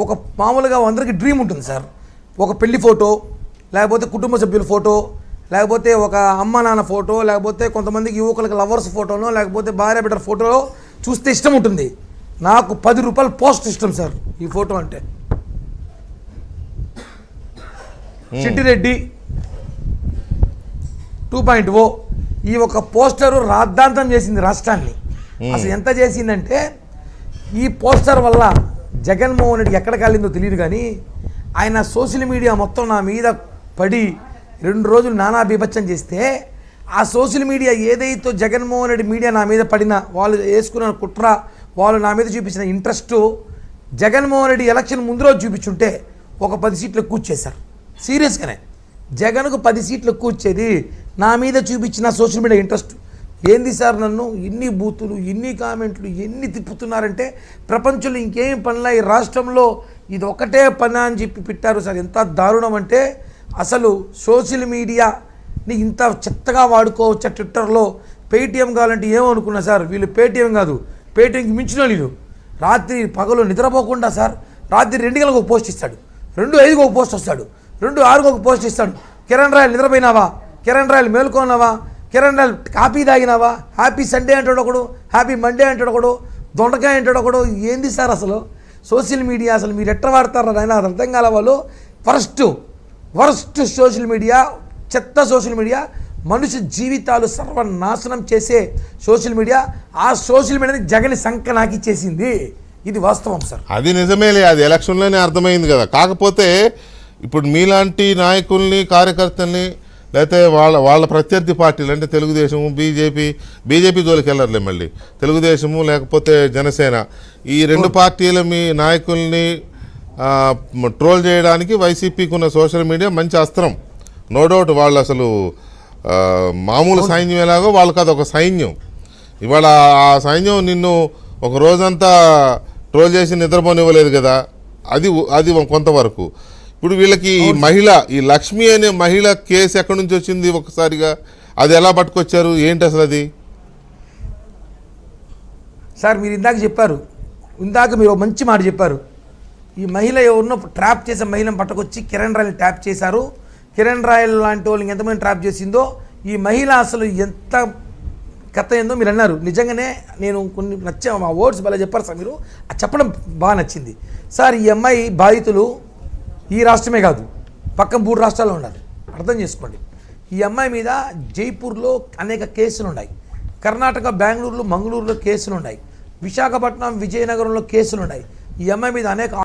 ఒక మామూలుగా అందరికీ డ్రీమ్ ఉంటుంది సార్. ఒక పెళ్లి ఫోటో, లేకపోతే కుటుంబ సభ్యుల ఫోటో, లేకపోతే ఒక అమ్మ నాన్న ఫోటో, లేకపోతే కొంతమందికి యువకులకు లవర్స్ ఫోటోనో, లేకపోతే భార్య బిడ్డల ఫోటో చూస్తే ఇష్టం ఉంటుంది. నాకు 10 రూపాయలు పోస్ట్ ఇష్టం సార్ ఈ ఫోటో అంటే. చిట్టిరెడ్డి 2.0 ఈ ఒక పోస్టరు రాద్ధాంతం చేసింది రాష్ట్రాన్ని. అసలు ఎంత చేసిందంటే ఈ పోస్టర్ వల్ల జగన్మోహన్ రెడ్డికి ఎక్కడ కాలిందో తెలియదు, కానీ ఆయన సోషల్ మీడియా మొత్తం నా మీద పడి 2 రోజులు నానా బీభత్సం చేస్తే ఆ సోషల్ మీడియా ఏదైతే జగన్మోహన్ రెడ్డి మీడియా నా మీద పడిన వాళ్ళు వేసుకున్న కుట్ర, వాళ్ళు నా మీద చూపించిన ఇంట్రెస్ట్ జగన్మోహన్ రెడ్డి ఎలక్షన్ ముందు రోజు చూపించుంటే ఒక 10 సీట్లు ఎక్కువ వచ్చేసారు. సీరియస్గానే జగన్కు 10 సీట్లు ఎక్కువ వచ్చేది నా మీద చూపించిన సోషల్ మీడియా ఇంట్రెస్ట్. ఏంది సార్ నన్ను ఇన్ని బూతులు, ఇన్ని కామెంట్లు, ఎన్ని తిప్పుతున్నారంటే ప్రపంచంలో ఇంకేం పనిలా ఈ రాష్ట్రంలో ఇది ఒకటే పని అని చెప్పి పెట్టారు సార్. ఎంత దారుణం అంటే అసలు సోషల్ మీడియాని ఇంత చెత్తగా వాడుకోవచ్చా. ట్విట్టర్లో పేటీఎం కావాలంటే ఏమనుకున్నా సార్, వీళ్ళు పేటీఎం కాదు, పేటీఎంకి మించిన వీళ్ళు. రాత్రి పగలు నిద్రపోకుండా సార్ రాత్రి 2 గంటలకు ఒక పోస్ట్ ఇస్తాడు, 2:05కి ఒక పోస్ట్ వస్తాడు, 2:06కి ఒక పోస్ట్ ఇస్తాడు. కిరణ్ రాయల్ నిద్రపోయినావా, కిరణ్ రాయల్ మేల్కొన్నావా, కిరణ్ రాయల్ కాఫీ తాగినావా, హ్యాపీ సండే అంటాడు ఒకడు, హ్యాపీ మండే అంటాడు ఒకడు, దొండకాయ అంటాడు ఒకడు. ఏంది సార్ అసలు సోషల్ మీడియా అసలు మీరు ఎట్ట వాడతారా నాయన, అది అర్థం కాల. వాళ్ళు వరస్ట్ సోషల్ మీడియా, చెత్త సోషల్ మీడియా, మనిషి జీవితాలు సర్వనాశనం చేసే సోషల్ మీడియా. ఆ సోషల్ మీడియాని జగన్ సంఖ్య నాకిచ్చేసింది. ఇది వాస్తవం సార్. అది నిజమేలే, అది ఎలక్షన్లోనే అర్థమైంది కదా. కాకపోతే ఇప్పుడు మీలాంటి నాయకుల్ని, కార్యకర్తల్ని, లేకపోతే వాళ్ళ ప్రత్యర్థి పార్టీలు అంటే తెలుగుదేశము, బీజేపీ జోలికి వెళ్ళరులే, మళ్ళీ తెలుగుదేశము లేకపోతే జనసేన, ఈ 2 పార్టీల మీ నాయకుల్ని ట్రోల్ చేయడానికి వైసీపీకి ఉన్న సోషల్ మీడియా మంచి అస్త్రం. No doubt. వాళ్ళు అసలు మామూలు సైన్యం ఎలాగో వాళ్ళకి అది ఒక సైన్యం. ఇవాళ ఆ సైన్యం నిన్ను ఒక రోజంతా ట్రోల్ చేసి నిద్రపోనివ్వలేదు కదా, అది కొంతవరకు. ఇప్పుడు వీళ్ళకి ఈ లక్ష్మి అనే మహిళ కేసు ఎక్కడి నుంచి వచ్చింది ఒకసారిగా, అది ఎలా పట్టుకొచ్చారు, ఏంటి అసలు అది? సార్ మీరు ఇందాక మీరు మంచి మాట చెప్పారు. ఈ మహిళ ఎవరినో ట్రాప్ చేసే మహిళను పట్టుకొచ్చి కిరణ్ రాయల్ ట్యాప్ చేశారు. కిరణ్ రాయల్ లాంటి వాళ్ళని ఎంతమంది ట్రాప్ చేసిందో ఈ మహిళ అసలు ఎంత కథ ఏందో మీరు అన్నారు. నిజంగానే నేను కొన్ని మా వర్డ్స్ బాగా చెప్పారు సార్. మీరు చెప్పడం బాగా నచ్చింది సార్. ఈ అమ్మాయి బాధితులు ఈ రాష్ట్రమే కాదు, పక్కన 3 రాష్ట్రాల్లో ఉన్నారు. అర్థం చేసుకోండి. ఈ అమ్మాయి మీద జైపూర్లో అనేక కేసులు ఉన్నాయి, కర్ణాటక బెంగళూరులో, మంగళూరులో కేసులు ఉన్నాయి, విశాఖపట్నం, విజయనగరంలో కేసులు ఉన్నాయి. ఈ అమ్మాయి మీద అనేక